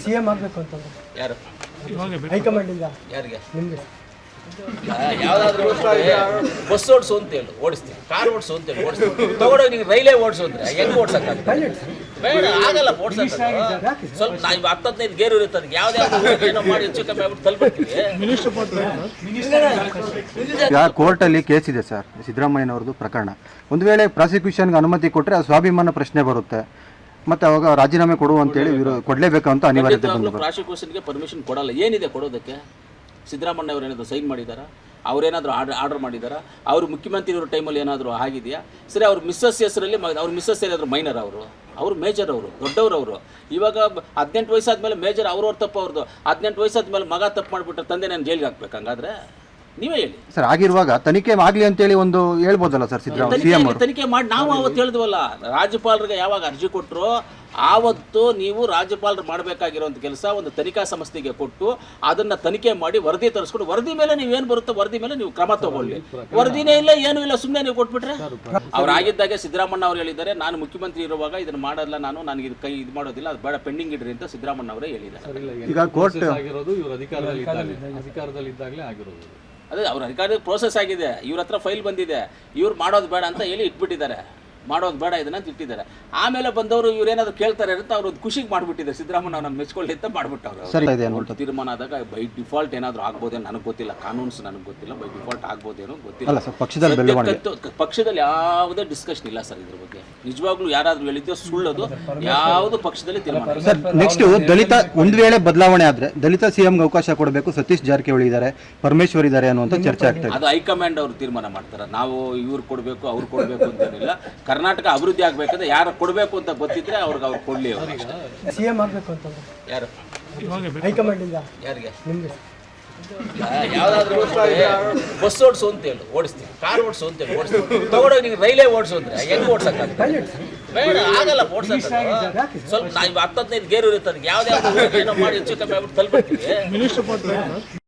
CM ಆಗಬೇಕು ಅಂತಂದ್ರೆ ಯಾರು ಹೈಕಮಾಂಡ್ ಇಂದ ಯಾರಿಗೆ ನಿಮಗೆ ಯಾವ್ದಾದ್ರು ಬಸ್ ಓಡಿಸು ಅಂತ ಹೇಳು ಓಡಿಸ್ತೀನಿ, ಕಾರ್ ಓಡಿಸು ಅಂತ ಹೇಳಿ ಓಡಿಸ್ತೀನಿ, ತಗೊಂಡೋಗಿ ನೀವು ರೈಲೇ ಓಡಿಸು ಅಂದ್ರೆ ಹೆಂಗ್ ಓಡ್ಸಕ್ಕಾಗುತ್ತೆ? ಬೇಡ, ಆಗಲ್ಲ ಓಡ್ಸಕ್ಕೆ. ಸ್ವಲ್ಪ ನಾವು 10-15 ಗೇರು ಇರುತ್ತೆ, ಅದಕ್ಕೆ ಯಾವ್ದಾದ್ರು ಏನೋ ಮಾಡಿ ಹೆಚ್ಚು ಕಮ್ಮಿ ಆಗ್ಬಿಟ್ಟು ತಲುಪಿರ್ತೀವಿ. ಈಗ ಕೋರ್ಟಲ್ಲಿ ಕೇಸ್ ಇದೆ ಸರ್, ಸಿದ್ದರಾಮಯ್ಯನವ್ರದ್ದು ಪ್ರಕರಣ. ಒಂದು ವೇಳೆ ಪ್ರಾಸಿಕ್ಯೂಷನ್ಗೆ ಅನುಮತಿ ಕೊಟ್ಟರೆ ಅದು ಸ್ವಾಭಿಮಾನ ಪ್ರಶ್ನೆ ಬರುತ್ತೆ, ಮತ್ತೆ ಅವಾಗ ರಾಜೀನಾಮೆ ಕೊಡು ಅಂತೇಳಿ ಕೊಡಲೇಬೇಕು ಅಂತ ಅನಿವಾರ್ಯತೆ ಬಂದು ಪ್ರಾಸಿಕ್ಯೂಷನ್ಗೆ ಪರ್ಮಿಷನ್ ಕೊಡಲ್ಲ. ಏನಿದೆ ಕೊಡೋದಕ್ಕೆ? ಸಿದ್ದರಾಮಯ್ಯ ಅವರು ಏನಾದರೂ ಸೈನ್ ಮಾಡಿದಾರಾ? ಅವರೇನಾದರೂ ಆರ್ಡರ್ ಮಾಡಿದಾರಾ? ಅವರು ಮುಖ್ಯಮಂತ್ರಿ ಇರೋ ಟೈಮಲ್ಲಿ ಏನಾದರೂ ಆಗಿದೆಯಾ? ಸರಿ, ಅವ್ರ ಮಿಸ್ಸಸ್ ಹೆಸರಲ್ಲಿ ಅವ್ರ ಮಿಸ್ಸಸ್ ಏನಾದರೂ ಮೈನರ್, ಅವರು ಮೇಜರ್, ಅವರು ದೊಡ್ಡವರು. ಇವಾಗ 18 ವಯಸ್ಸಾದ್ಮೇಲೆ ಮೇಜರ್ ಅವ್ರವ್ರ ತಪ್ಪು ಅವ್ರದ್ದು. 18 ವಯಸ್ಸಾದ್ಮೇಲೆ ಮಗ ತಪ್ಪು ಮಾಡಿಬಿಟ್ರೆ ತಂದೆ ನಾನು ಜೈಲಿಗೆ ಹಾಕ್ಬೇಕು. ಹಂಗಾದ್ರೆ ನೀವೇ ಹೇಳಿ ಸರ್. ಆಗಿರುವಾಗ ತನಿಖೆ ಆಗಲಿ ಅಂತೇಳಿ ಒಂದು ಹೇಳ್ಬೋದಲ್ಲ ಸರ್ ಸಿಎಂ ತನಿಖೆ ಮಾಡಿ. ನಾವು ಅವತ್ತು ಹೇಳಿದ್ವಲ್ಲ, ರಾಜ್ಯಪಾಲರಿಗೆ ಯಾವಾಗ ಅರ್ಜಿ ಕೊಟ್ಟರು ಆವತ್ತು ನೀವು ರಾಜ್ಯಪಾಲರು ಮಾಡಬೇಕಾಗಿರುವಂಥ ಕೆಲಸ ಒಂದು ತನಿಖಾ ಸಂಸ್ಥೆಗೆ ಕೊಟ್ಟು ಅದನ್ನು ತನಿಖೆ ಮಾಡಿ ವರದಿ ತರಿಸ್ಕೊಂಡು ವರದಿ ಮೇಲೆ ನೀವೇನು ಬರುತ್ತೋ ವರದಿ ಮೇಲೆ ನೀವು ಕ್ರಮ ತಗೊಳ್ಳಿ. ವರದಿನೇ ಇಲ್ಲ, ಏನೂ ಇಲ್ಲ, ಸುಮ್ಮನೆ ನೀವು ಕೊಟ್ಬಿಟ್ರೆ. ಅವ್ರು ಆಗಿದ್ದಾಗೆ ಸಿದ್ದರಾಮಣ್ಣ ಅವರು ಹೇಳಿದ್ದಾರೆ, ನಾನು ಮುಖ್ಯಮಂತ್ರಿ ಇರುವಾಗ ಇದನ್ನು ಮಾಡಲ್ಲ, ನನಗೆ ಇದು ಇದು ಮಾಡೋದಿಲ್ಲ, ಅದು ಬೇಡ, ಪೆಂಡಿಂಗ್ ಇಡ್ರಿ ಅಂತ ಸಿದ್ದರಾಮಣ್ಣ ಅವರೇ ಹೇಳಿದ್ದಾರೆ. ಈಗ ಕೋರ್ಟ್ ಆಗಿರೋದು ಇವರು ಅಧಿಕಾರದಲ್ಲಿದ್ದಾಗಲೇ ಆಗಿರೋದು. ಅದೇ ಅವ್ರ ಅಧಿಕಾರದ ಪ್ರೋಸೆಸ್ ಆಗಿದೆ, ಇವ್ರ ಹತ್ರ ಫೈಲ್ ಬಂದಿದೆ, ಇವ್ರು ಮಾಡೋದು ಬೇಡ ಅಂತ ಹೇಳಿ ಇಟ್ಬಿಟ್ಟಿದ್ದಾರೆ, ಮಾಡೋದು ಬೇಡ ಇದನ್ನ ಅಂತ ಇಟ್ಟಿದ್ದಾರೆ. ಆಮೇಲೆ ಬಂದವರು ಇವ್ರೇನಾದ್ರು ಕೇಳ್ತಾರೆ ಅಂತ ಅವ್ರು ಒಂದು ಖುಷಿಗೆ ಮಾಡಿಬಿಟ್ಟಿದ್ದಾರೆ. ಸಿದ್ದರಾಮಯ್ಯ ಅವ್ರನ್ನ ಮೆಚ್ಕೊಳ್ಳಿ ಅಂತ ಮಾಡಿಬಿಟ್ಟವ್ರು. ತೀರ್ಮಾನ ಆದಾಗ ಬೈ ಡಿಫಾಲ್ಟ್ ಏನಾದರೂ ಆಗ್ಬೋದೇನೋ ನನಗೆ ಗೊತ್ತಿಲ್ಲ, ಕಾನೂನ್ಸ್ ನನಗೆ ಗೊತ್ತಿಲ್ಲ, ಬೈ ಡಿಫಾಲ್ಟ್ ಆಗ್ಬೋದೇನೋ ಗೊತ್ತಿಲ್ಲ. ಪಕ್ಷದಲ್ಲಿ ಯಾವುದೇ ಡಿಸ್ಕಷನ್ ಇಲ್ಲ ಸರ್ ಇದ್ರ ಬಗ್ಗೆ. ನಿಜವಾಗ್ಲೂ ಯಾರಾದ್ರೂ ಹೇಳಿದ್ದೆ ಸುಳ್ಳದು, ಯಾವುದು ಪಕ್ಷದಲ್ಲಿ ತೀರ್ಮಾನ. ಸರ್, ನೆಕ್ಸ್ಟ್ ದಲಿತ ಒಂದು ವೇಳೆ ಬದಲಾವಣೆ ಆದ್ರೆ ದಲಿತ ಸಿಎಂಗೆ ಅವಕಾಶ ಕೊಡಬೇಕು, ಸತೀಶ್ ಜಾರಕಿಹೊಳಿ ಇದ್ದಾರೆ, ಪರಮೇಶ್ವರ್ ಇದ್ದಾರೆ ಅನ್ನುವಂಥ ಚರ್ಚೆ ಆಗ್ತದೆ. ಅದು ಹೈಕಮಾಂಡ್ ಅವರು ತೀರ್ಮಾನ ಮಾಡ್ತಾರೆ. ನಾವು ಇವ್ರು ಕೊಡಬೇಕು ಅವ್ರು ಕೊಡಬೇಕು ಅಂತೇನಿಲ್ಲ. ಕರ್ನಾಟಕ ಅಭಿವೃದ್ಧಿ ಆಗ್ಬೇಕಂದ್ರೆ ಯಾರು ಕೊಡಬೇಕು ಅಂತ ಗೊತ್ತಿದ್ರೆ ಅವ್ರು ಕೊಡ್ಲಿ. ಸಿಎಂ ಆಗಬೇಕು ಅಂತಂದ್ರೆ ಯಾರು ಹೈಕಮಾಂಡ್ ಇಂದ ಯಾರಿಗೆ? ನಿಮಗೆ ಯಾವ್ದಾದ್ರು ಬಸ್ ಓಡಿಸು ಅಂತ ಹೇಳು ಓಡಿಸ್ತೀನಿ, ಕಾರ್ ಓಡಿಸು ಅಂತ ಹೇಳಿ ಓಡಿಸ್ತೀನಿ, ತಗೊಂಡೋಗಿ ನೀವು ರೈಲೇ ಓಡಿಸು ಅಂದ್ರೆ ಹೆಂಗ್ ಓಡ್ಸಕ್ಕಾಗುತ್ತೆ? ಬೇಡ, ಆಗಲ್ಲ ಓಡ್ಸಕ್ಕೆ. ಸ್ವಲ್ಪ ನಾವು 10-15 ಗೇರು ಇರುತ್ತೆ, ಅದಕ್ಕೆ ಯಾವ್ದಾದ್ರು ಏನೋ ಮಾಡಿ ಹೆಚ್ಚು ಕಮ್ಮಿ ಆಗ್ಬಿಟ್ಟು ತಲುಪಿರ್ತೀವಿ.